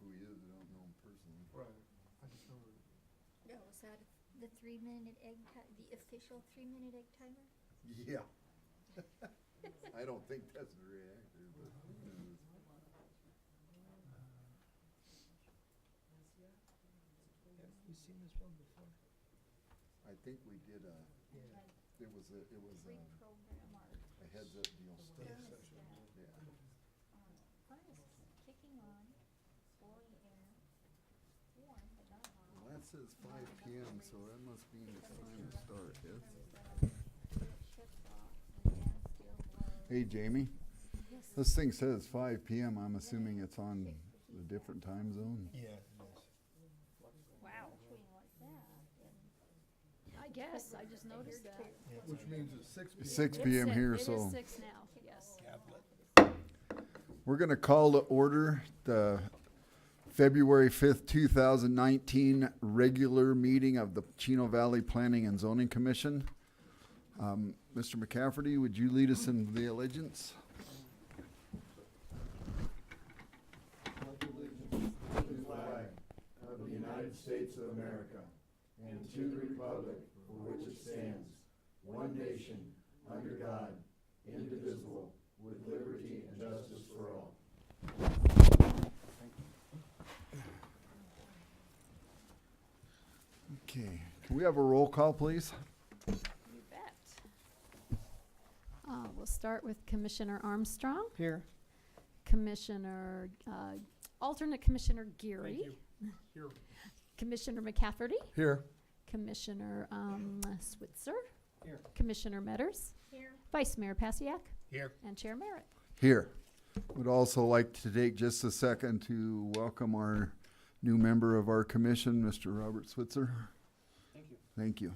who he is, I don't know him personally. Right. I just know. No, is that the 3-minute egg the official 3-minute egg timer? Yeah. I don't think that's very accurate, but Have we seen this one before? I think we did Yeah. it was Reprogram our a heads up deal. Study Yes, session. Yeah. fun is kicking on, boiling air, warm but not hot. Well, that says 5 PM, so that must mean it's time to start, yes? Ships off, the fan still blows. Hey, Jamie, Yes. this thing says 5 PM. I'm assuming it's on a different time zone. Yeah, yes. Wow. Between like that I guess, I just noticed that. Which means it's 6 p.m. 6 PM here, It so is 6 now, yes. Tablet. we're gonna call to order the February 5th, 2019 regular meeting of the Chino Valley Planning and Zoning Commission. Mr. McCafferty, would you lead us in the allegiance? To the flag of the United States of America and to the republic for which it stands, one nation, under God, indivisible, with liberty and justice for all. Okay, can we have a roll call, please? You bet. We'll start with Commissioner Armstrong, Here. Commissioner, alternate Commissioner Geary, Here. Commissioner McCafferty, Here. Commissioner Switzer, Here. Commissioner Metters, Here. Vice Mayor Pasiak, Here. and Chair Merritt. Here. Would also like to take just a second to welcome our new member of our commission, Mr. Robert Switzer. Thank you. Thank you.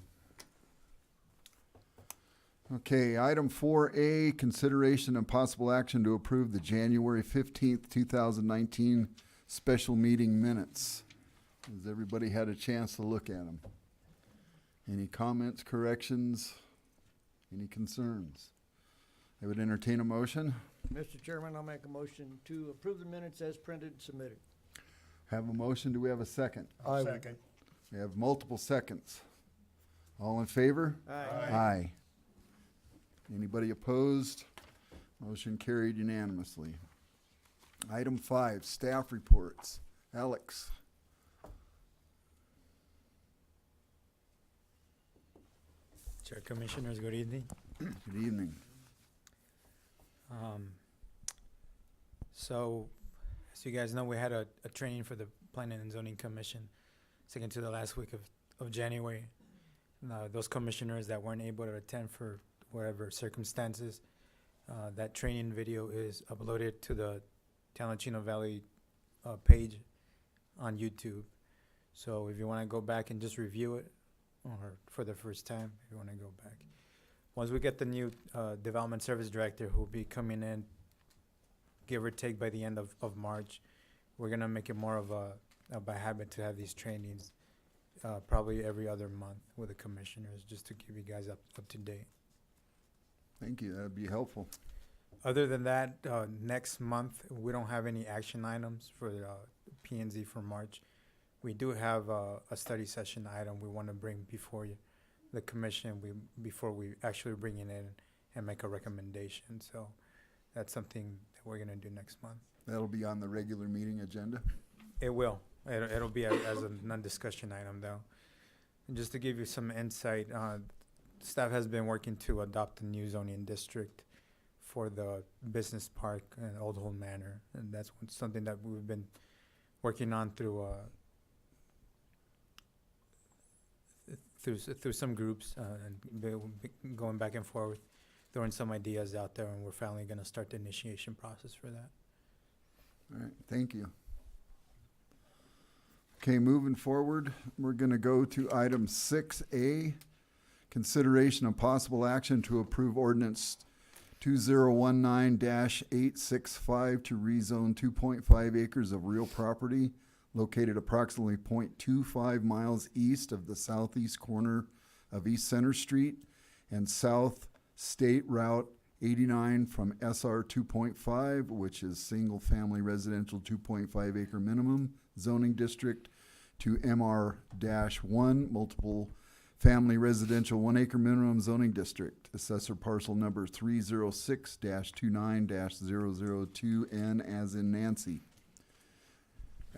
Okay, item 4A, consideration and possible action to approve the January 15th, 2019 special meeting minutes. Has everybody had a chance to look at them? Any comments, corrections, any concerns? I would entertain a motion. Mr. Chairman, I'll make a motion to approve the minutes as printed and submitted. Have a motion, do we have a second? Second. We have multiple seconds. All in favor? Aye. Aye. Anybody opposed? Motion carried unanimously. Item 5, staff reports. Alex. Chair Commissioners, good evening. Good evening. So, as you guys know, we had a training for the Planning and Zoning Commission, second to the last week of January. Those commissioners that weren't able to attend for whatever circumstances, that training video is uploaded to the Town of Chino Valley page on YouTube. So if you want to go back and just review it, or for the first time, if you want to go back. Once we get the new Development Service Director who will be coming in, give or take by the end of March, we're going to make it more of a habit to have these trainings probably every other month with the commissioners, just to keep you guys up to date. Thank you, that'd be helpful. Other than that, next month, we don't have any action items for P&Z for March. We do have a study session item we want to bring before you, the commission, before we actually bring it in and make a recommendation. So that's something that we're going to do next month. That'll be on the regular meeting agenda. It will. It'll be as a non-discussion item, though. And just to give you some insight, staff has been working to adopt a new zoning district for the business park and Old Home Manor, and that's something that we've been working on through some groups and going back and forth, throwing some ideas out there, and we're finally going to start the initiation process for that. All right, thank you. Okay, moving forward, we're going to go to item 6A, consideration of possible action to approve ordinance 2019-865 to rezone 2.5 acres of real property located approximately 0.25 miles east of the southeast corner of East Center Street and South State Route 89 from SR 2.5, which is single-family residential 2.5 acre minimum zoning district, to MR-1, multiple family residential 1 acre minimum zoning district. Assessor parcel number 306-29-002N as in Nancy.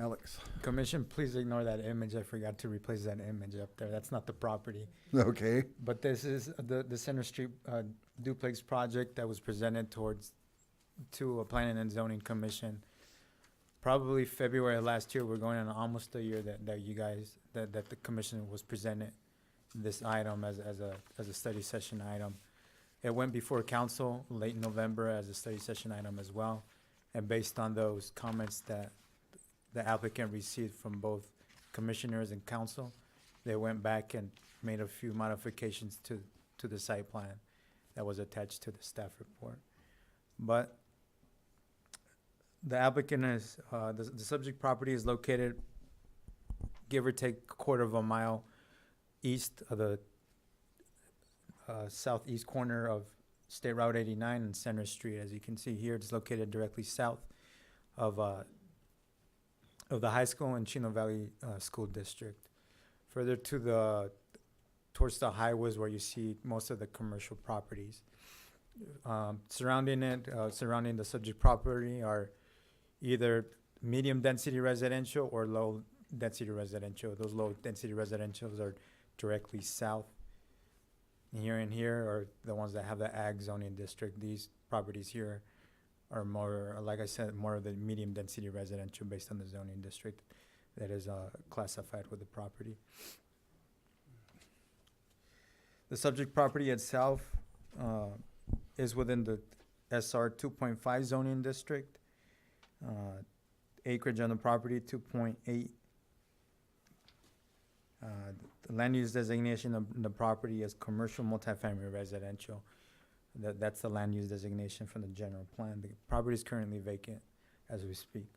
Alex. Commission, please ignore that image. I forgot to replace that image up there. That's not the property. Okay. But this is the Center Street duplex project that was presented to a planning and zoning commission. Probably February of last year. We're going on almost a year that the commission was presented this item as a study session item. It went before council late November as a study session item as well. And based on those comments that the applicant received from both commissioners and council, they went back and made a few modifications to the site plan that was attached to the staff report. But the applicant is, the subject property is located, give or take, a quarter of a mile east of the southeast corner of State Route 89 and Center Street. As you can see here, it's located directly south of the high school and Chino Valley School District. Further towards the highways where you see most of the commercial properties. Surrounding the subject property are either medium density residential or low density residential. Those low density residentials are directly south. Here and here are the ones that have the ag zoning district. These properties here are more, like I said, more of the medium density residential based on the zoning district that is classified with the property. The subject property itself is within the SR 2.5 zoning district. Acreage on the property, 2.8. The land use designation of the property is commercial multifamily residential. That's the land use designation from the general plan. The property is currently vacant as we speak.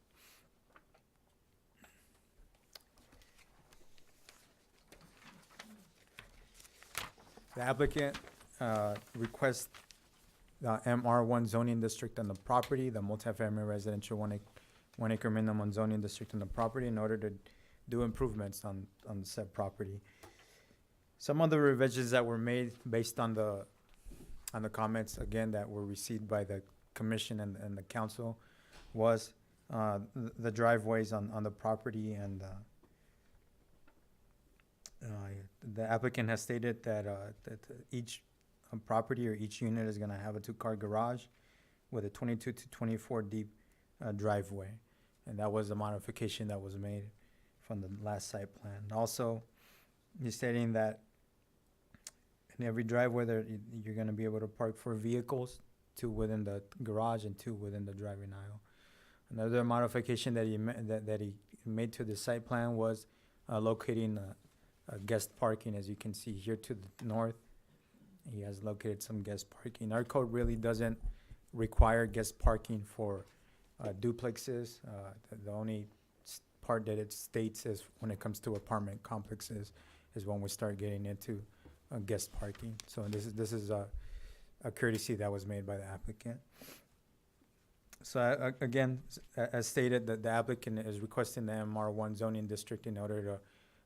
The applicant requests the MR1 zoning district on the property, the multifamily residential 1 acre minimum zoning district on the property in order to do improvements on the said property. Some of the revisions that were made based on the comments, again, that were received by the commission and the council was the driveways on the property, and the applicant has stated that each property or each unit is gonna have a 2-car garage with a 22 to 24 deep driveway. And that was a modification that was made from the last site plan. Also, he's stating that in every driveway there, you're gonna be able to park 4 vehicles, 2 within the garage and 2 within the driving aisle. Another modification that he made to the site plan was locating a guest parking, as you can see here to the north. He has located some guest parking. Our code really doesn't require guest parking for duplexes. The only part that it states is when it comes to apartment complexes is when we start getting into guest parking. So this is a courtesy that was made by the applicant. So again, as stated, the applicant is requesting the MR1 zoning district in order to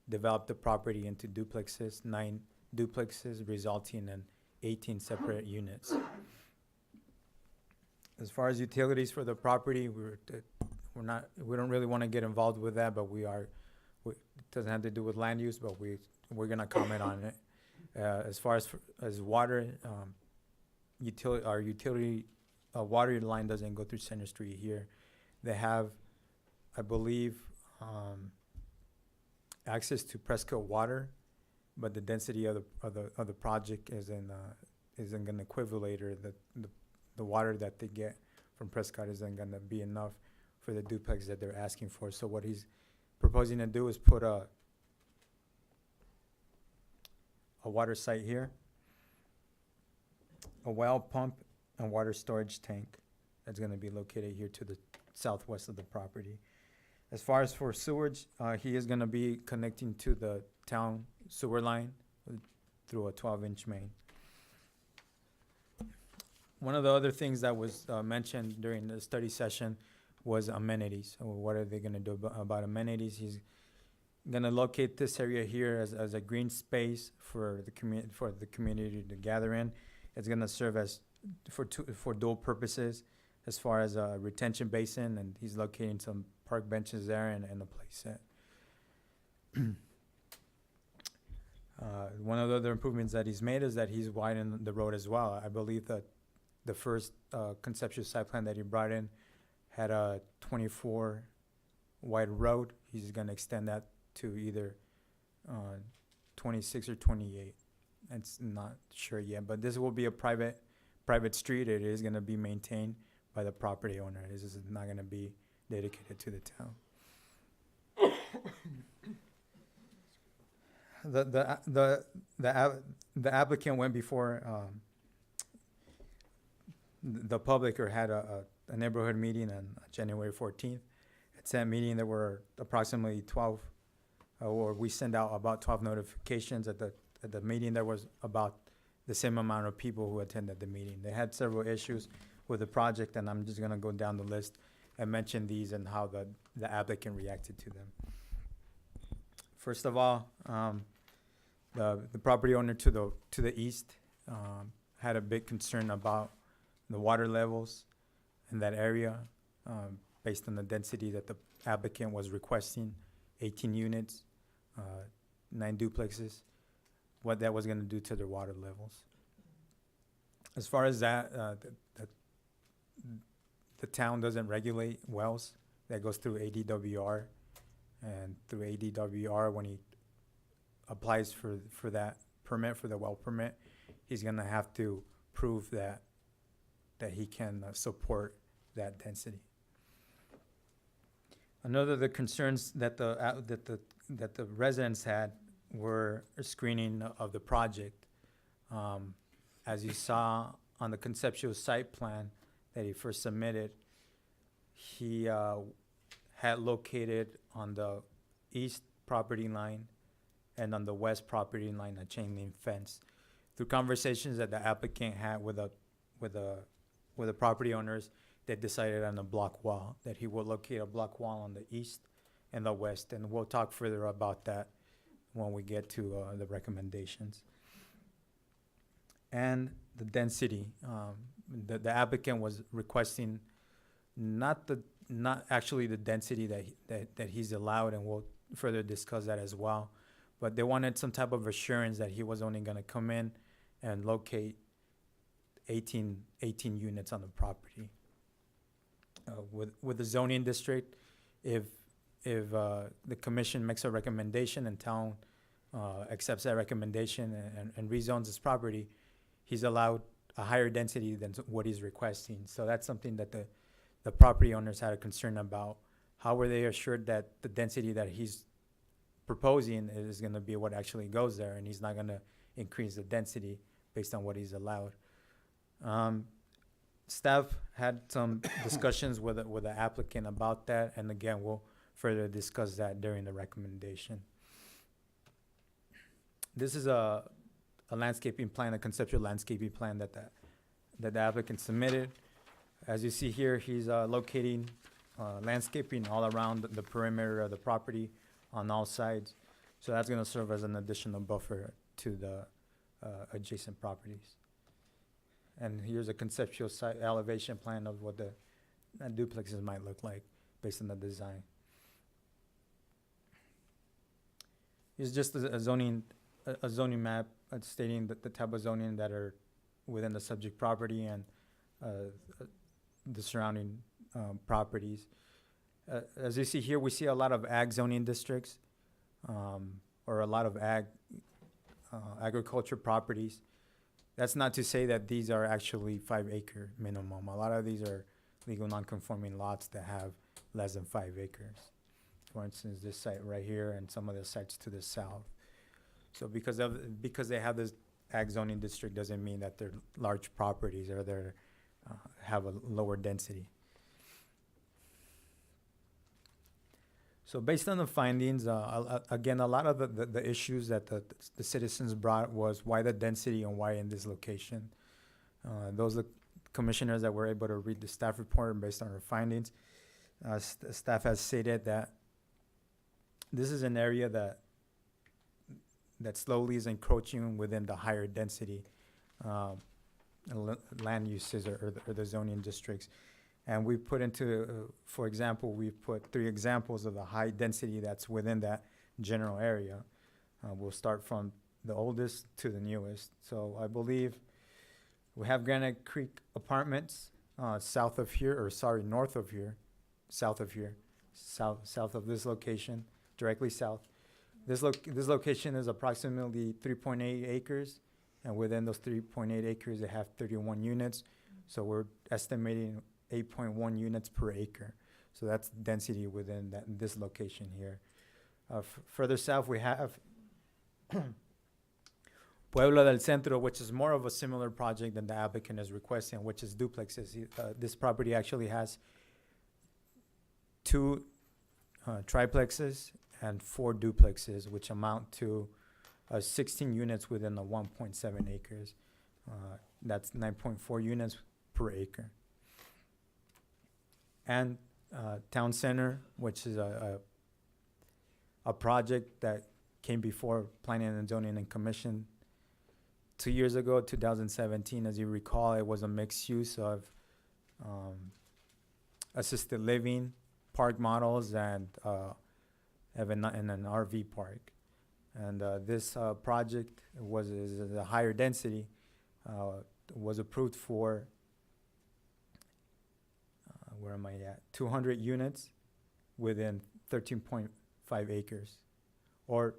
develop the property into duplexes, 9 duplexes, resulting in 18 separate units. As far as utilities for the property, we don't really want to get involved with that, but it doesn't have to do with land use, but we're gonna comment on it. As far as water, our utility water line doesn't go through Center Street here. They have, I believe, access to Prescott water, but the density of the project isn't gonna equivalate, or the water that they get from Prescott isn't gonna be enough for the duplex that they're asking for. So what he's proposing to do is put a water site here, a well pump and water storage tank that's gonna be located here to the southwest of the property. As far as for sewage, he is gonna be connecting to the town sewer line through a 12-inch main. One of the other things that was mentioned during the study session was amenities. So what are they gonna do about amenities? He's gonna locate this area here as a green space for the community to gather in. It's gonna serve as for dual purposes, as far as a retention basin, and he's locating some park benches there and a play set. One of the other improvements that he's made is that he's widened the road as well. I believe that the first conceptual site plan that he brought in had a 24 wide road. He's gonna extend that to either 26 or 28. It's not sure yet, but this will be a private street. It is gonna be maintained by the property owner. This is not gonna be dedicated to the town. The applicant went before the public, or had a neighborhood meeting on January 14th. At that meeting, there were approximately 12, or we sent out about 12 notifications. At the meeting, there was about the same amount of people who attended the meeting. They had several issues with the project, and I'm just gonna go down the list and mention these and how the applicant reacted to them. First of all, the property owner to the east had a big concern about the water levels in that area, based on the density that the applicant was requesting, 18 units, 9 duplexes, what that was gonna do to their water levels. As far as that, the town doesn't regulate wells. That goes through ADWR, and through ADWR, when he applies for that permit, for the well permit, he's gonna have to prove that he can support that density. Another of the concerns that the residents had were a screening of the project. As you saw on the conceptual site plan that he first submitted, he had located on the east property line and on the west property line a chain link fence. Through conversations that the applicant had with the property owners, they decided on a block wall, that he will locate a block wall on the east and the west, and we'll talk further about that when we get to the recommendations. And the density, the applicant was requesting not actually the density that he's allowed, and we'll further discuss that as well, but they wanted some type of assurance that he was only gonna come in and locate 18 units on the property. With the zoning district, if the commission makes a recommendation and town accepts that recommendation and rezones his property, he's allowed a higher density than what he's requesting. So that's something that the property owners had a concern about. How were they assured that the density that he's proposing is gonna be what actually goes there, and he's not gonna increase the density based on what he's allowed? Staff had some discussions with the applicant about that, and again, we'll further discuss that during the recommendation. This is a landscaping plan, a conceptual landscaping plan that the applicant submitted. As you see here, he's locating landscaping all around the perimeter of the property on all sides. So that's gonna serve as an additional buffer to the adjacent properties. And here's a conceptual site elevation plan of what the duplexes might look like based on the design. It's just a zoning map stating that the type of zoning that are within the subject property and the surrounding properties. As you see here, we see a lot of ag zoning districts, or a lot of agriculture properties. That's not to say that these are actually 5-acre minimum. A lot of these are legal non-conforming lots that have less than 5 acres. For instance, this site right here and some of the sites to the south. So because they have this ag zoning district doesn't mean that they're large properties or they're have a lower density. So based on the findings, again, a lot of the issues that the citizens brought was why the density and why in this location. Those commissioners that were able to read the staff report and based on our findings, staff has stated that this is an area that slowly is encroaching within the higher density land uses or the zoning districts. And we put into, for example, we put 3 examples of the high density that's within that general area. We'll start from the oldest to the newest. So I believe we have Granite Creek Apartments south of here, or sorry, north of here, south of here, south of this location, directly south. This location is approximately 3.8 acres, and within those 3.8 acres, they have 31 units. So we're estimating 8.1 units per acre. So that's density within this location here. Further south, we have Pueblo del Centro, which is more of a similar project than the applicant is requesting, which is duplexes. This property actually has 2 triplexes and 4 duplexes, which amount to 16 units within the 1.7 acres. That's 9.4 units per acre. And Town Center, which is a project that came before Planning and Zoning and Commission 2 years ago, 2017. As you recall, it was a mixed use of assisted living, park models, and an RV park. And this project is a higher density, was approved for, where am I at? 200 units within 13.5 acres, or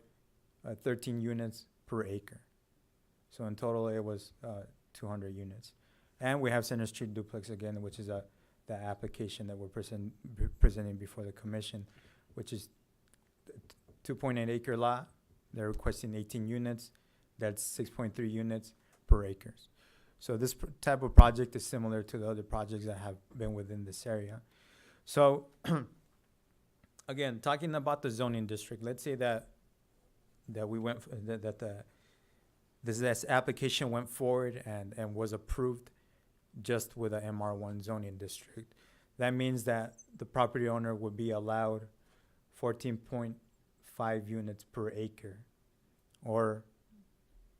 13 units per acre. So in total, it was 200 units. And we have Center Street Duplex again, which is the application that we're presenting before the commission, which is 2.8 acre lot. They're requesting 18 units. That's 6.3 units per acres. So this type of project is similar to the other projects that have been within this area. So again, talking about the zoning district, let's say that we went this application went forward and was approved just with a MR1 zoning district. That means that the property owner would be allowed 14.5 units per acre, or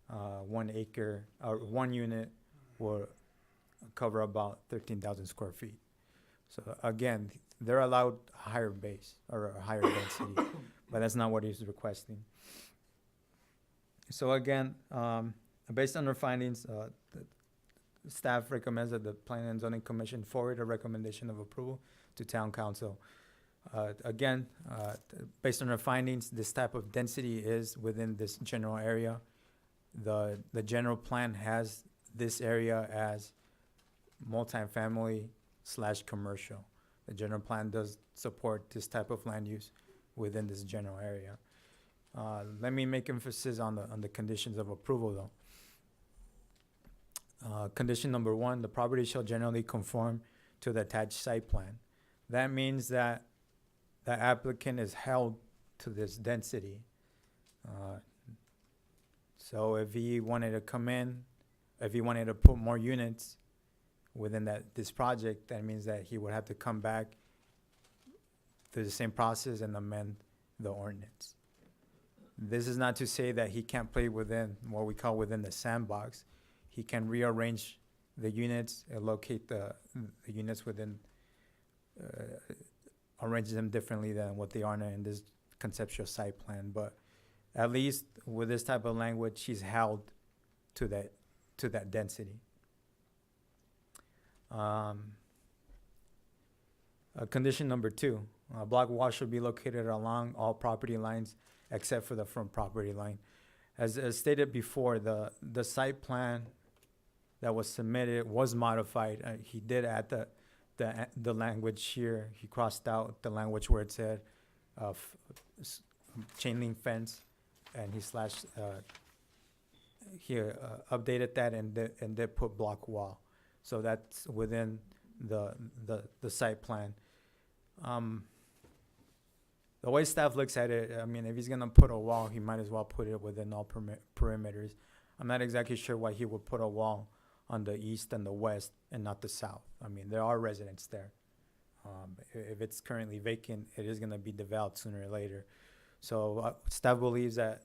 1 acre, or 1 unit will cover about 13,000 square feet. So again, they're allowed a higher base or a higher density, but that's not what he's requesting. So again, based on our findings, the staff recommends that the Planning and Zoning Commission forward a recommendation of approval to Town Council. Again, based on our findings, this type of density is within this general area. The general plan has this area as multifamily / commercial. The general plan does support this type of land use within this general area. Let me make emphasis on the conditions of approval though. Condition number 1, the property shall generally conform to the attached site plan. That means that the applicant is held to this density. So if he wanted to come in, if he wanted to put more units within this project, that means that he would have to come back through the same process and amend the ordinance. This is not to say that he can't play within what we call within the sandbox. He can rearrange the units and locate the units within, arrange them differently than what they are in this conceptual site plan. But at least with this type of language, he's held to that density. Condition number 2, a block wall should be located along all property lines except for the front property line. As stated before, the site plan that was submitted was modified. He did add the language here. He crossed out the language where it said chain link fence, and he updated that and did put block wall. So that's within the site plan. The way staff looks at it, I mean, if he's gonna put a wall, he might as well put it within all perimeters. I'm not exactly sure why he would put a wall on the east and the west and not the south. I mean, there are residents there. If it's currently vacant, it is gonna be developed sooner or later. So staff believes that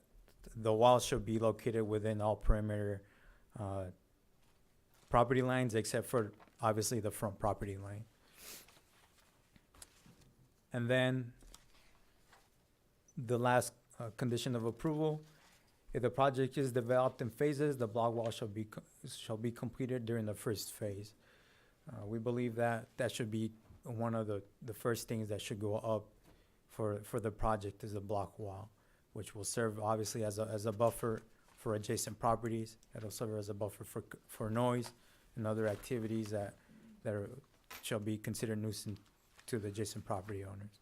the wall should be located within all perimeter property lines except for obviously the front property line. And then the last condition of approval, if the project is developed in phases, the block wall shall be completed during the first phase. We believe that that should be one of the first things that should go up for the project is the block wall, which will serve obviously as a buffer for adjacent properties. It'll serve as a buffer for noise and other activities that shall be considered nuisance to the adjacent property owners.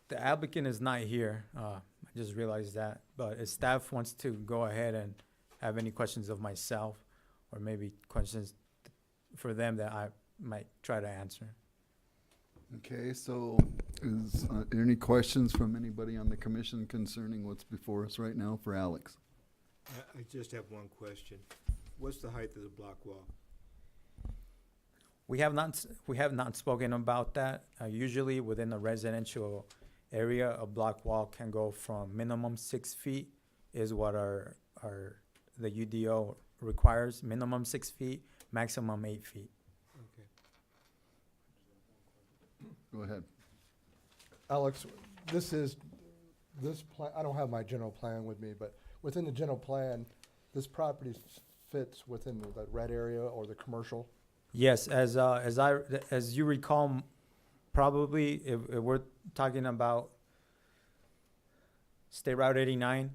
The applicant is not here. I just realized that, but if staff wants to go ahead and have any questions of myself, or maybe questions for them that I might try to answer. Okay, so is there any questions from anybody on the commission concerning what's before us right now for Alex? I just have one question. What's the height of the block wall? We have not spoken about that. Usually within a residential area, a block wall can go from minimum 6 feet is what the UDO requires, minimum 6 feet, maximum 8 feet. Okay. Go ahead. Alex, this plan, I don't have my general plan with me, but within the general plan, this property fits within the red area or the commercial? Yes, as you recall, probably if we're talking about State Route 89,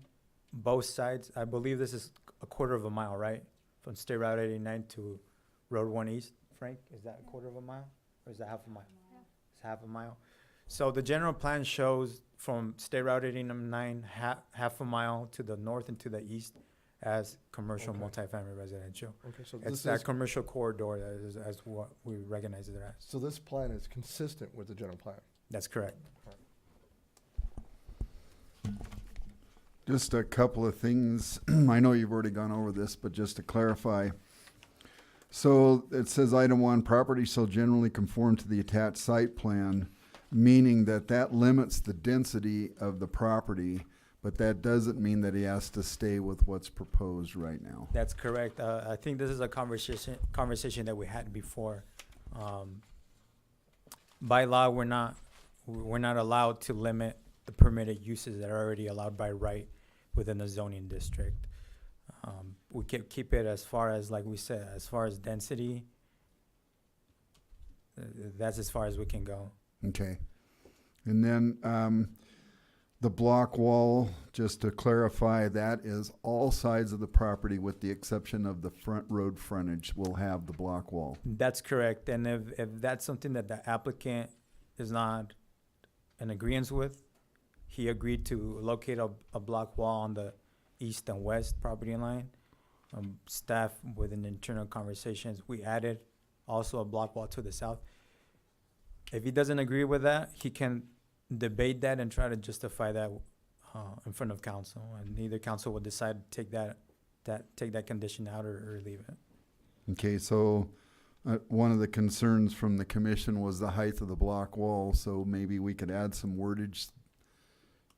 both sides, I believe this is a quarter of a mile, right? From State Route 89 to Road 1 East. Frank, is that a quarter of a mile or is that half a mile? It's half a mile. So the general plan shows from State Route 89, half a mile to the north and to the east as commercial Okay. multifamily residential. Okay, so It's this that is, commercial corridor that is as what we recognize it as. so this plan is consistent with the general plan? That's correct. Just a couple of things. I know you've already gone over this, but just to clarify. So it says item 1, property shall generally conform to the attached site plan, meaning that limits the density of the property, but that doesn't mean that he has to stay with what's proposed right now. That's correct. I think this is a conversation that we had before. By law, we're not allowed to limit the permitted uses that are already allowed by right within the zoning district. We can keep it as far as, like we said, as far as density. That's as far as we can go. Okay. And then the block wall, just to clarify, that is all sides of the property with the exception of the front road frontage will have the block wall. That's correct. And if that's something that the applicant is not in agreement with, he agreed to locate a block wall on the east and west property line. Staff, within internal conversations, we added also a block wall to the south. If he doesn't agree with that, he can debate that and try to justify that in front of council, and either council will decide to take that condition out or leave it. Okay, so one of the concerns from the commission was the height of the block wall, so maybe we could add some wordage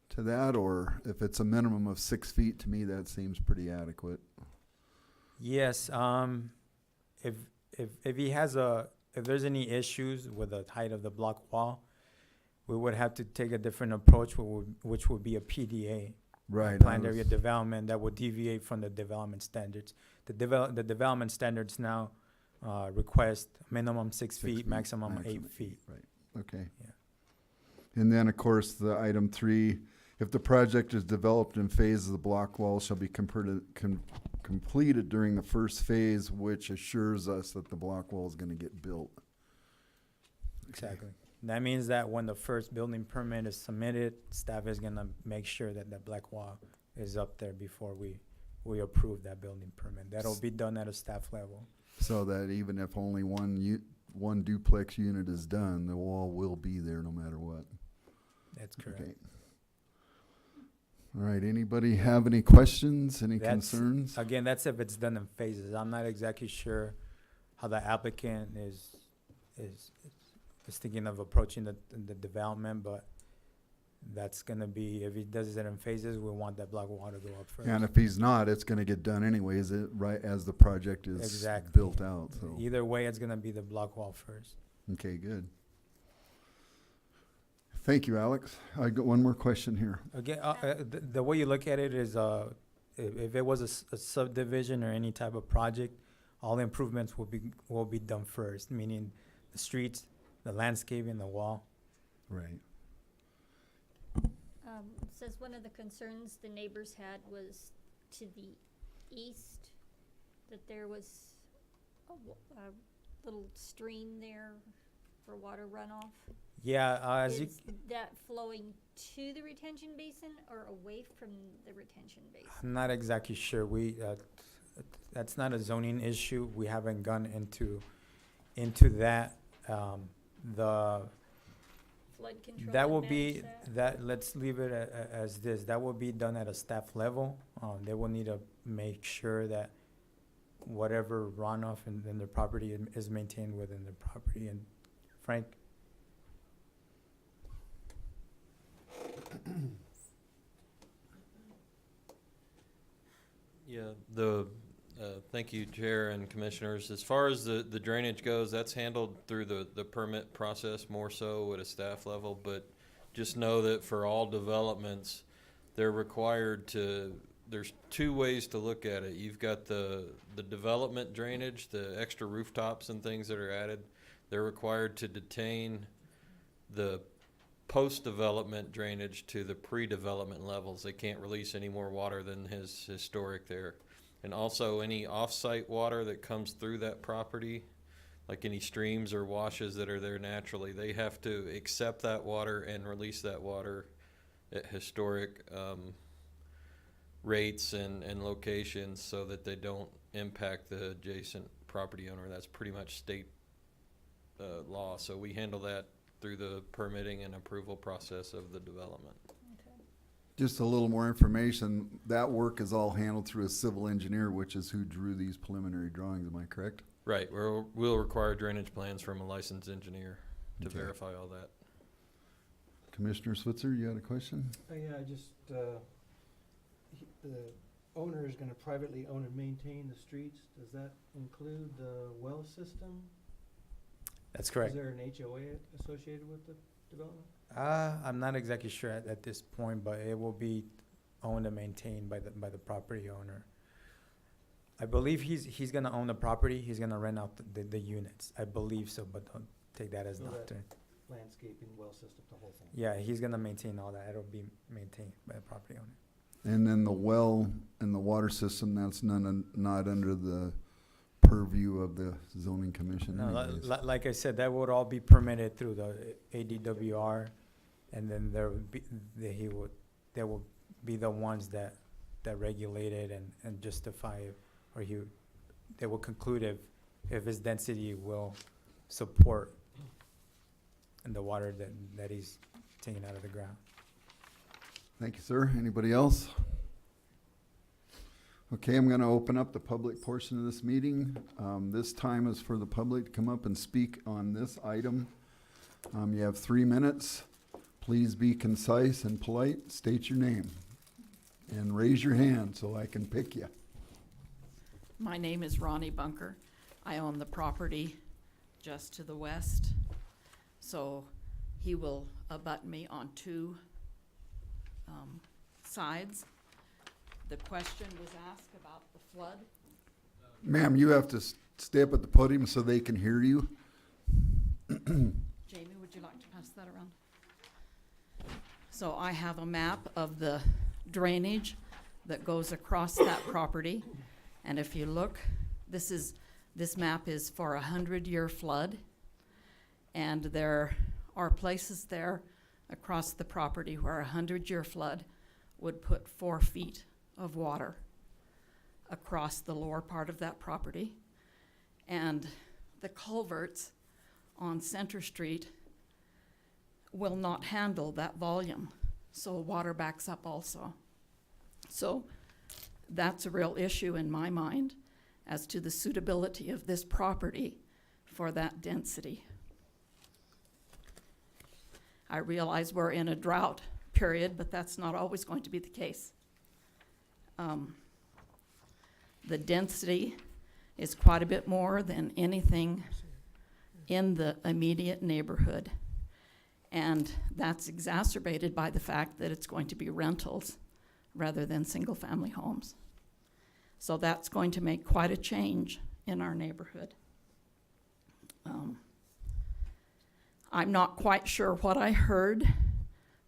to that, or if it's a minimum of 6 feet, to me, that seems pretty adequate. Yes, if he has if there's any issues with the height of the block wall, we would have to take a different approach, which would be a PDA. Right. Planned area development that would deviate from the development standards. The development standards now request minimum 6 feet, maximum 8 feet. Right, okay. Yeah. And then, of course, the item 3, if the project is developed in phases, the block wall shall be completed during the first phase, which assures us that the block wall is gonna get built. Exactly. That means that when the first building permit is submitted, staff is gonna make sure that the black wall is up there before we approve that building permit. That'll be done at a staff level. So that even if only one duplex unit is done, the wall will be there no matter what. That's correct. Okay. All right, anybody have any questions, any That's- concerns? Again, that's if it's done in phases. I'm not exactly sure how the applicant is thinking of approaching the development, but that's gonna be, if he does it in phases, we want that block wall to go up first. And if he's not, it's gonna get done anyways, right as the project is Exactly. built out, so. Either way, it's gonna be the block wall first. Okay, good. Thank you, Alex. I got one more question here. Again, the way you look at it is, if it was a subdivision or any type of project, all the improvements will be done first, meaning the streets, the landscaping, the wall. Right. Says one of the concerns the neighbors had was to the east, that there was a little stream there for water runoff. Yeah, as you, Is that flowing to the retention basin or away from the retention basin? I'm not exactly sure. That's not a zoning issue. We haven't gone into that. The Flood control? that will manage be let's leave it as this. That will be done at a staff level. They will need to make sure that whatever runoff in their property is maintained within their property. And Frank, Yeah, thank you, Chair and Commissioners. As far as the drainage goes, that's handled through the permit process more so at a staff level, but just know that for all developments, they're required to, there's two ways to look at it. You've got the development drainage, the extra rooftops and things that are added. They're required to detain the post-development drainage to the pre-development levels. They can't release any more water than is historic there. And also any off-site water that comes through that property, like any streams or washes that are there naturally, they have to accept that water and release that water at historic rates and locations so that they don't impact the adjacent property owner. That's pretty much state law. So we handle that through the permitting and approval process of the development. Just a little more information, that work is all handled through a civil engineer, which is who drew these preliminary drawings, am I correct? Right, we'll require drainage plans from a licensed engineer to Okay. verify all that. Commissioner Switzer, you had a question? Yeah, the owner is gonna privately own and maintain the streets. Does that include the well system? that's correct. Is there an HOA associated with the development? I'm not exactly sure at this point, but it will be owned and maintained by the property owner. I believe he's gonna own the property. He's gonna rent out the units. I believe so, but don't take that as So that- doctrine. Landscaping, well system, the whole thing. Yeah, he's gonna maintain all that. It'll be maintained by the property owner. And then the well and the water system, that's not under the purview of the zoning commission No, anyways. like I said, that would all be permitted through the ADWR, and then there would be, they will be the ones that regulate it and justify it, or they will conclude if his density will support the water that he's taking out of the ground. Thank you, sir. Anybody else? Okay, I'm gonna open up the public portion of this meeting. This time is for the public to come up and speak on this item. You have 3 minutes. Please be concise and polite. State your name. And raise your hand so I can pick you. My name is Ronnie Bunker. I own the property just to the west. So he will abut me on two sides. The question was asked about the flood. Ma'am, you have to stay up at the podium so they can hear you. Jamie, would you like to pass that around? So I have a map of the drainage that goes across that property. And if you look, this map is for 100-year flood. And there are places there across the property where a 100-year flood would put 4 feet of water across the lower part of that property. And the culverts on Center Street will not handle that volume, so water backs up also. So that's a real issue in my mind as to the suitability of this property for that density. I realize we're in a drought period, but that's not always going to be the case. The density is quite a bit more than anything in the immediate neighborhood. And that's exacerbated by the fact that it's going to be rentals rather than single-family homes. So that's going to make quite a change in our neighborhood. I'm not quite sure what I heard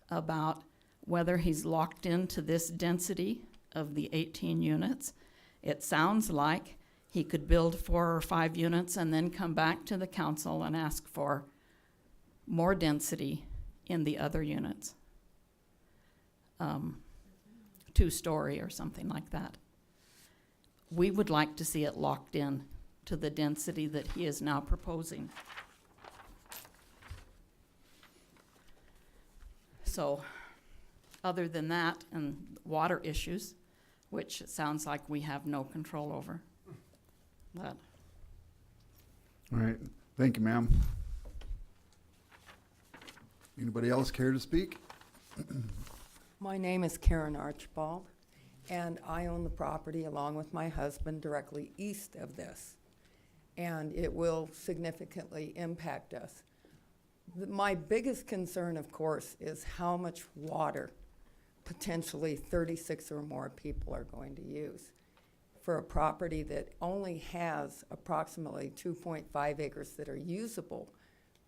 about whether he's locked into this density of the 18 units. It sounds like he could build 4 or 5 units and then come back to the council and ask for more density in the other units. 2-story or something like that. We would like to see it locked in to the density that he is now proposing. So, other than that, and water issues, which it sounds like we have no control over. But All right, thank you, ma'am. Anybody else care to speak? My name is Karen Archibald, and I own the property along with my husband directly east of this, and it will significantly impact us. My biggest concern, of course, is how much water potentially 36 or more people are going to use for a property that only has approximately 2.5 acres that are usable.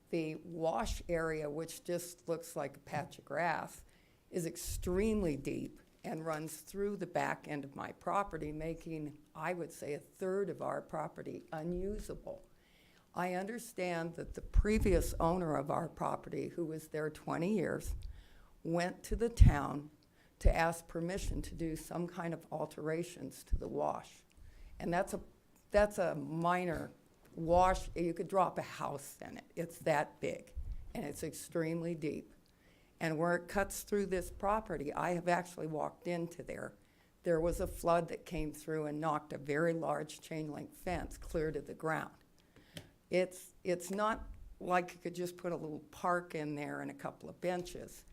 The wash area, which just looks like a patch of grass, is extremely deep and runs through the back end of my property, making, I would say, a third of our property unusable. I understand that the previous owner of our property, who was there 20 years, went to the town to ask permission to do some kind of alterations to the wash. And that's a minor wash. You could drop a house in it. It's that big, and it's extremely deep. And where it cuts through this property, I have actually walked into there. There was a flood that came through and knocked a very large chain link fence clear to the ground. It's not like you could just put a little park in there and a couple of benches.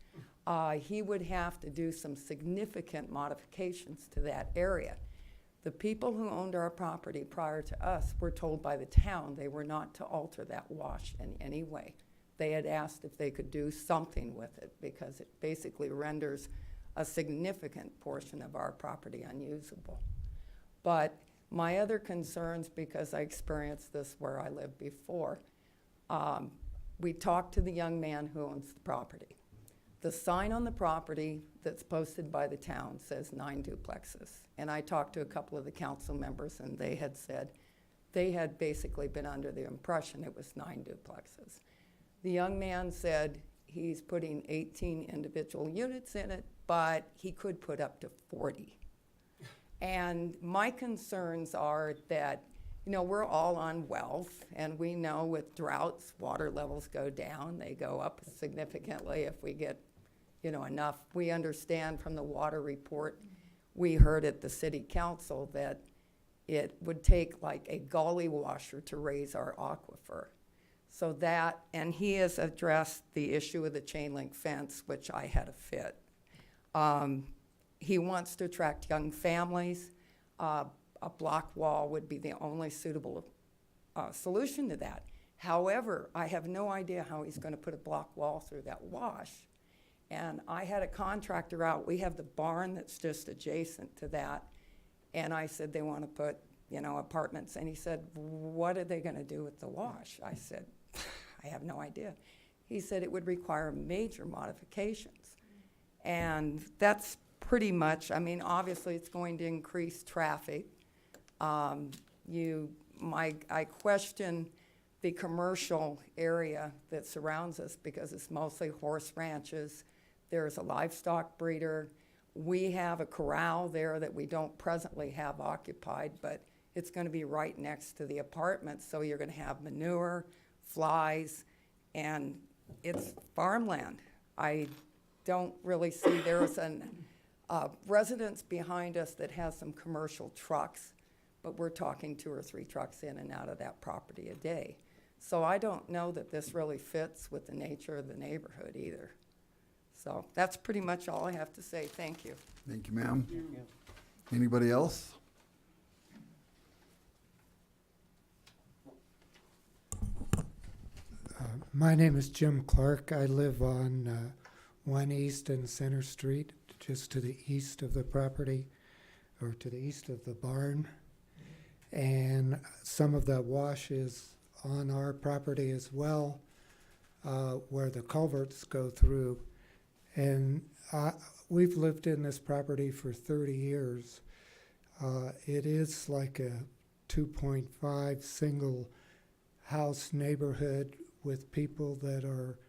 He would have to do some significant modifications to that area. The people who owned our property prior to us were told by the town they were not to alter that wash in any way. They had asked if they could do something with it because it basically renders a significant portion of our property unusable. But my other concerns, because I experienced this where I lived before, we talked to the young man who owns the property. The sign on the property that's posted by the town says 9 duplexes. And I talked to a couple of the council members, and they had said they had basically been under the impression it was 9 duplexes. The young man said he's putting 18 individual units in it, but he could put up to 40. And my concerns are that, you know, we're all on wealth, and we know with droughts, water levels go down. They go up significantly if we get, you know, enough. We understand from the water report we heard at the city council that it would take like a gully washer to raise our aquifer. So that, and he has addressed the issue of the chain link fence, which I had a fit. He wants to attract young families. A block wall would be the only suitable solution to that. However, I have no idea how he's going to put a block wall through that wash. And I had a contractor out. We have the barn that's just adjacent to that. And I said, they want to put, you know, apartments. And he said, what are they going to do with the wash? I said, I have no idea. He said it would require major modifications. And that's pretty much, I mean, obviously it's going to increase traffic. I question the commercial area that surrounds us because it's mostly horse ranches. There's a livestock breeder. We have a corral there that we don't presently have occupied, but it's going to be right next to the apartments, so you're going to have manure, flies, and it's farmland. I don't really see there's Residents behind us that has some commercial trucks, but we're talking 2 or 3 trucks in and out of that property a day. So I don't know that this really fits with the nature of the neighborhood either. So that's pretty much all I have to say. Thank you. Thank you, ma'am. Thank you. Anybody else? My name is Jim Clark. I live on 1 East and Center Street, just to the east of the property, or to the east of the barn. And some of that wash is on our property as well, where the culverts go through. And we've lived in this property for 30 years. It is like a 2.5 single house neighborhood with people that are,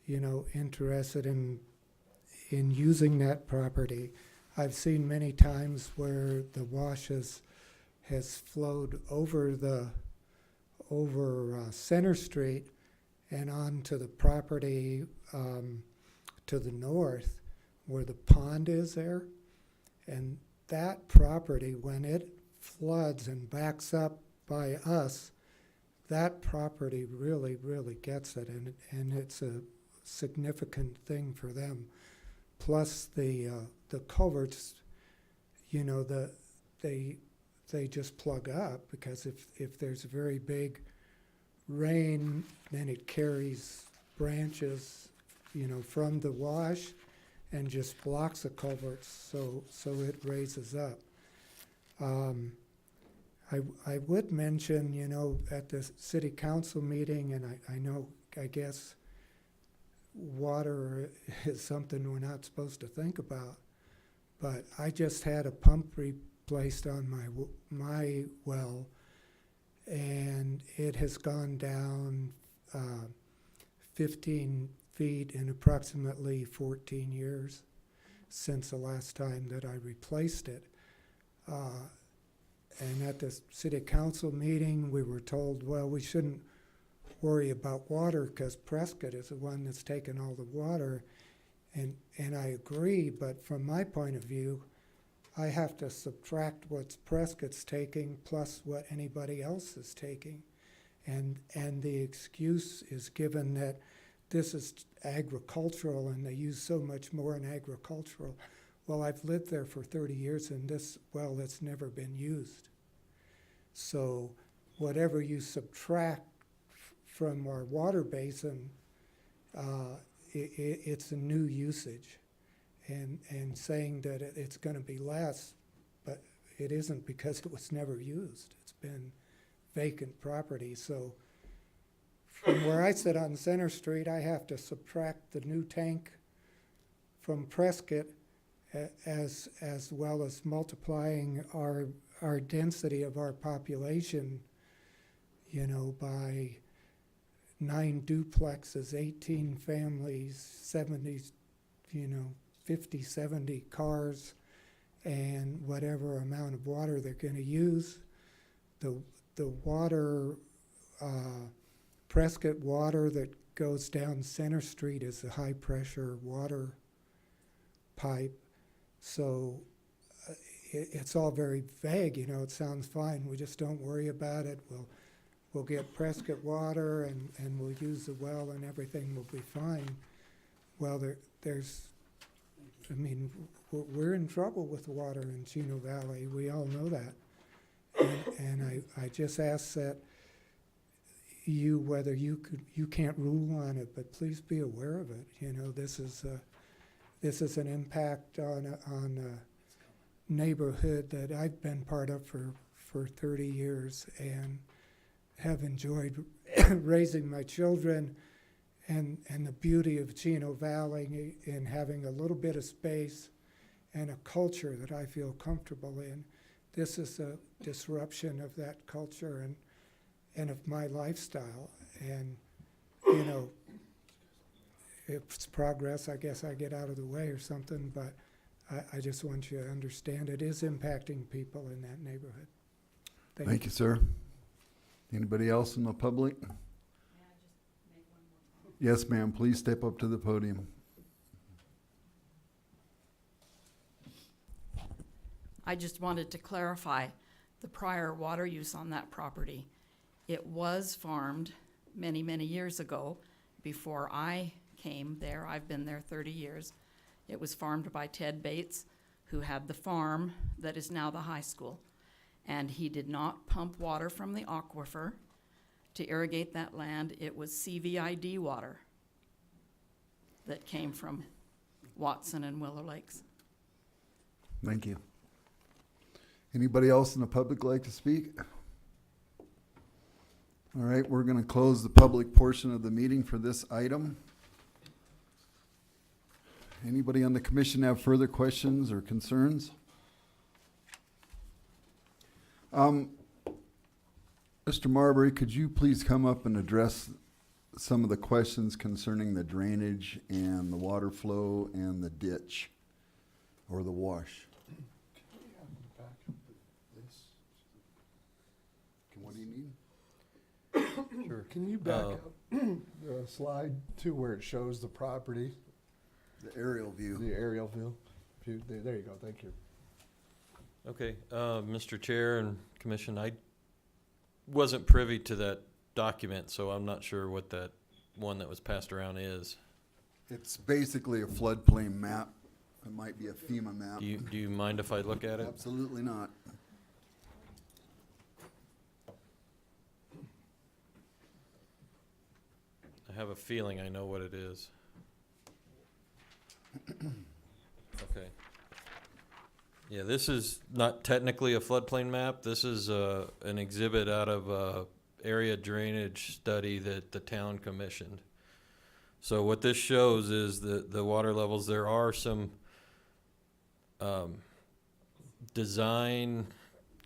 you know, interested in using that property. I've seen many times where the wash has flowed over Center Street and onto the property to the north where the pond is there. And that property, when it floods and backs up by us, that property really, really gets it, and it's a significant thing for them. Plus the culverts, you know, they just plug up, because if there's a very big rain, then it carries branches, you know, from the wash and just blocks the culverts, so it raises up. I would mention, you know, at the city council meeting, and I guess water is something we're not supposed to think about, but I just had a pump replaced on my well, and it has gone down 15 feet in approximately 14 years since the last time that I replaced it. And at the city council meeting, we were told, well, we shouldn't worry about water because Prescott is the one that's taken all the water. And I agree, but from my point of view, I have to subtract what Prescott's taking plus what anybody else is taking. And the excuse is given that this is agricultural and they use so much more in agricultural. Well, I've lived there for 30 years and this well that's never been used. So whatever you subtract from our water basin, it's a new usage. And saying that it's going to be less, but it isn't, because it was never used. It's been vacant property. So from where I sit on Center Street, I have to subtract the new tank from Prescott, as well as multiplying our density of our population, you know, by 9 duplexes, 18 families, 70, you know, 50, 70 cars, and whatever amount of water they're going to use. The water, Prescott water that goes down Center Street is a high pressure water pipe. So it's all very vague, you know, it sounds fine. We just don't worry about it. We'll get Prescott water and we'll use the well and everything will be fine. Well, I mean, we're in trouble with water in Chino Valley. We all know that. And I just ask that whether you can't rule on it, but please be aware of it. You know, this is an impact on a neighborhood that I've been part of for 30 years and have enjoyed raising my children, and the beauty of Chino Valley in having a little bit of space and a culture that I feel comfortable in. This is a disruption of that culture and of my lifestyle. And, you know, if it's progress, I guess I get out of the way or something, but I just want you to understand it is impacting people in that neighborhood. Thank you, sir. Anybody else in the public? Yes, ma'am. Please step up to the podium. I just wanted to clarify the prior water use on that property. It was farmed many, many years ago before I came there. I've been there 30 years. It was farmed by Ted Bates, who had the farm that is now the high school. And he did not pump water from the aquifer to irrigate that land. It was CVID water that came from Watson and Willow Lakes. Thank you. Anybody else in the public like to speak? All right, we're going to close the public portion of the meeting for this item. Anybody on the commission have further questions or concerns? Mr. Marbury, could you please come up and address some of the questions concerning the drainage and the water flow and the ditch or the wash? What do you need? Sure. Can you back up the slide to where it shows the property, The aerial view. the aerial view? There you go, thank you. Okay, Mr. Chair and Commission, I wasn't privy to that document, so I'm not sure what that one that was passed around is. It's basically a floodplain map. It might be a FEMA map. Do you mind if I look at it? Absolutely not. I have a feeling I know what it is. Okay. Yeah, this is not technically a floodplain map. This is an exhibit out of a area drainage study that the town commissioned. So what this shows is that the water levels, there are some design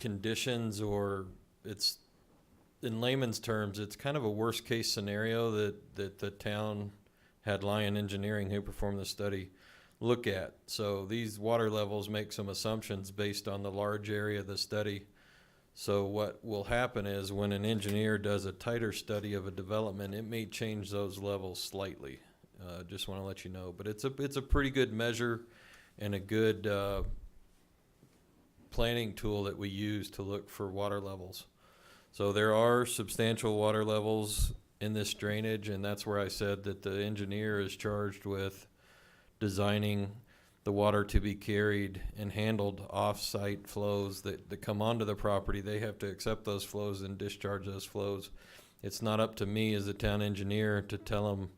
conditions, or it's, in layman's terms, it's kind of a worst case scenario that the town had Lion Engineering, who performed the study, look at. So these water levels make some assumptions based on the large area of the study. So what will happen is when an engineer does a tighter study of a development, it may change those levels slightly. Just want to let you know, but it's a pretty good measure and a good planning tool that we use to look for water levels. So there are substantial water levels in this drainage, and that's where I said that the engineer is charged with designing the water to be carried and handled off-site flows that come onto the property. They have to accept those flows and discharge those flows. It's not up to me as a town engineer to tell him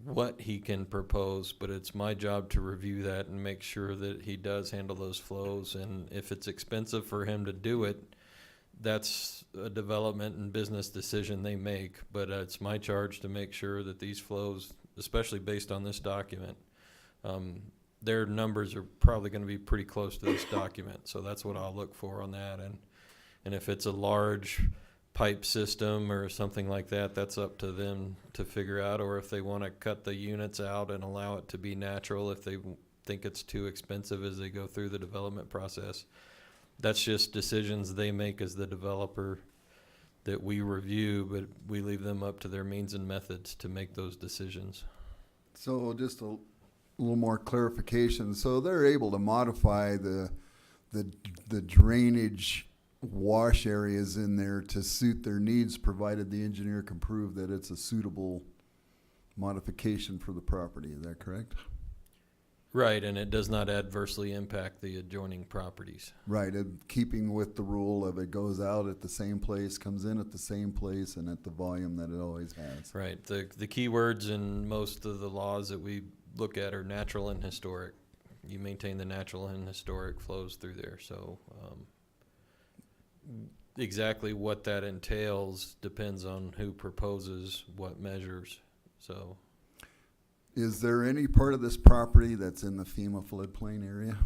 what he can propose, but it's my job to review that and make sure that he does handle those flows. And if it's expensive for him to do it, that's a development and business decision they make. But it's my charge to make sure that these flows, especially based on this document, their numbers are probably going to be pretty close to this document. So that's what I'll look for on that. And if it's a large pipe system or something like that, that's up to them to figure out. Or if they want to cut the units out and allow it to be natural, if they think it's too expensive as they go through the development process. That's just decisions they make as the developer that we review, but we leave them up to their means and methods to make those decisions. So just a little more clarification. So they're able to modify the drainage wash areas in there to suit their needs, provided the engineer can prove that it's a suitable modification for the property. Is that correct? Right, and it does not adversely impact the adjoining properties. Right, and keeping with the rule of it goes out at the same place, comes in at the same place, and at the volume that it always has. Right, the key words in most of the laws that we look at are natural and historic. You maintain the natural and historic flows through there. So exactly what that entails depends on who proposes what measures. So, is there any part of this property that's in the FEMA floodplain area?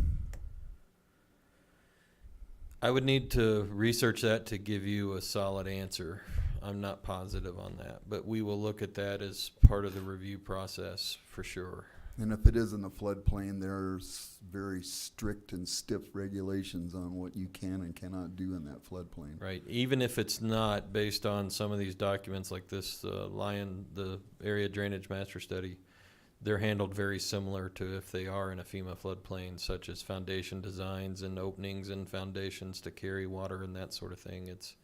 I would need to research that to give you a solid answer. I'm not positive on that, but we will look at that as part of the review process for sure. And if it is in the floodplain, there's very strict and stiff regulations on what you can and cannot do in that floodplain. Right, even if it's not based on some of these documents like this the Area Drainage Master Study, they're handled very similar to if they are in a FEMA floodplain, such as foundation designs and openings and foundations to carry water and that sort of thing. It's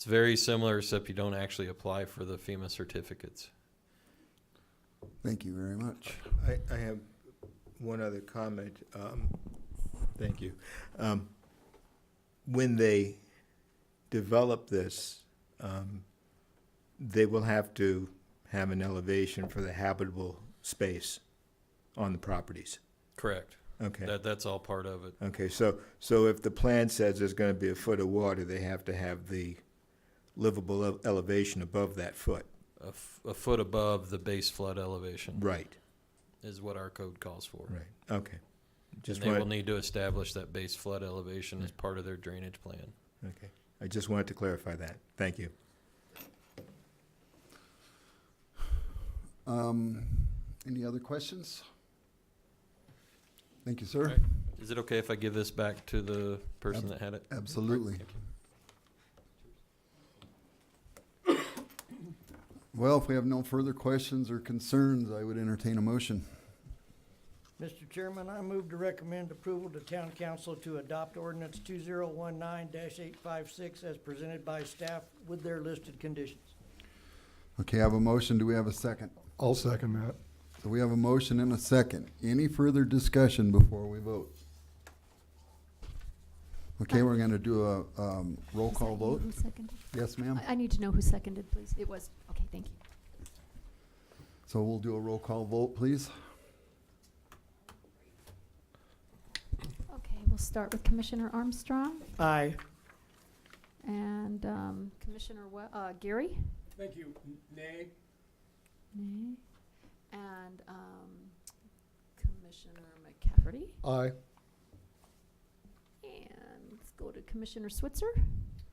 very similar, except you don't actually apply for the FEMA certificates. Thank you very much. I have one other comment. Thank you. When they develop this, they will have to have an elevation for the habitable space on the properties. Correct. Okay. That's all part of it. Okay, so if the plan says there's gonna be a foot of water, they have to have the livable elevation above that foot. A foot above the base flood elevation Right. is what our code calls for. Right, okay. Just And they will wanted, need to establish that base flood elevation as part of their drainage plan. okay. I just wanted to clarify that. Thank you. Any other questions? Thank you, sir. Right. Is it okay if I give this back to the person that had it? Absolutely. Thank you. Well, if we have no further questions or concerns, I would entertain a motion. Mr. Chairman, I move to recommend approval to town council to adopt ordinance 2019-856 as presented by staff with their listed conditions. Okay, I have a motion. Do we have a second? I'll second that. So we have a motion and a second. Any further discussion before we vote? Okay, we're gonna do a roll Was call that you vote. Who seconded? Yes, ma'am? I need to know who seconded, please. It was, okay, thank you. So we'll do a roll call vote, please. Okay, we'll start with Commissioner Armstrong Aye. and Commissioner Gary. Thank you. Nay. Nay. And Commissioner McCafferty. Aye. And let's go to Commissioner Switzer,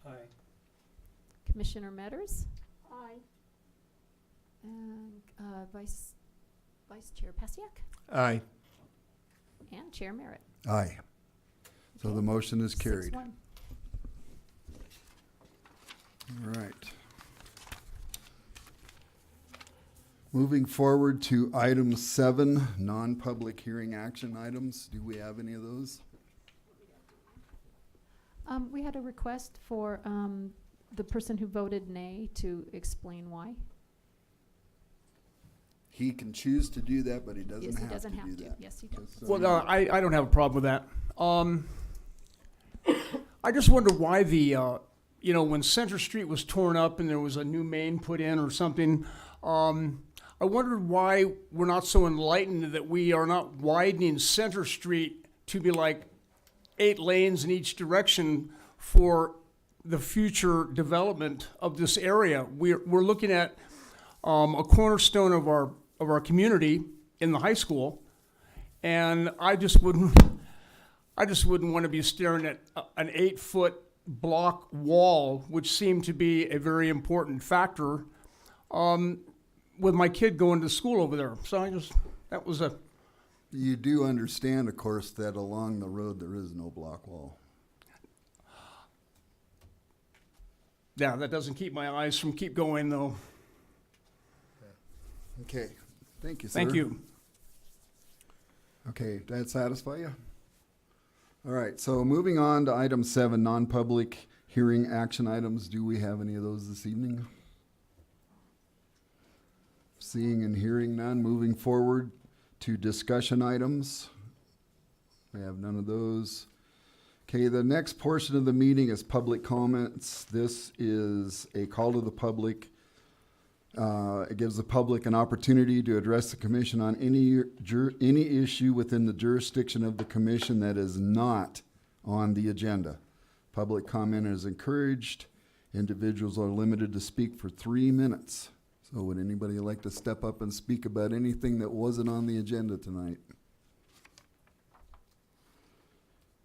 Aye. Commissioner Metters, Aye. and Vice Chair Pasiak, Aye. and Chair Merritt. Aye. So Okay. the motion is carried. 6-1. All right. Moving forward to item 7, non-public hearing action items. Do we have any of those? We had a request for the person who voted nay to explain why. He can choose to do that, but he Yes, doesn't he have to doesn't do have to. that. Yes, he does. Just so Well, you know. I don't have a problem with that. I just wonder why when Center Street was torn up and there was a new main put in or something, I wondered why we're not so enlightened that we are not widening Center Street to be like 8 lanes in each direction for the future development of this area. We're looking at a cornerstone of our community in the high school, and I just wouldn't want to be staring at an 8-foot block wall, which seemed to be a very important factor with my kid going to school over there. So that was a. You do understand, of course, that along the road there is no block wall. Yeah, that doesn't keep my eyes from keep going though. Okay, thank you, sir. Thank you. Okay, did that satisfy you? All right, so moving on to item 7, non-public hearing action items. Do we have any of those this evening? Seeing and hearing none, moving forward to discussion items. We have none of those. Okay, the next portion of the meeting is public comments. This is a call to the public. It gives the public an opportunity to address the commission on any issue within the jurisdiction of the commission that is not on the agenda. Public comment is encouraged. Individuals are limited to speak for 3 minutes. So would anybody like to step up and speak about anything that wasn't on the agenda tonight?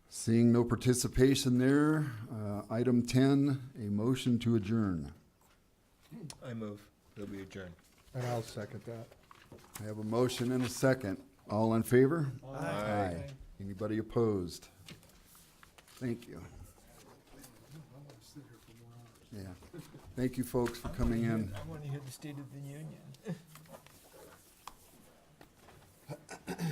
Seeing no participation there, item 10, a motion to adjourn. I move that we adjourn. And I'll second that. I have a motion and a second. All in favor? Aye. Anybody opposed? Thank you. Yeah. Thank you, folks, for coming in. I want to hear the State of the Union. Right,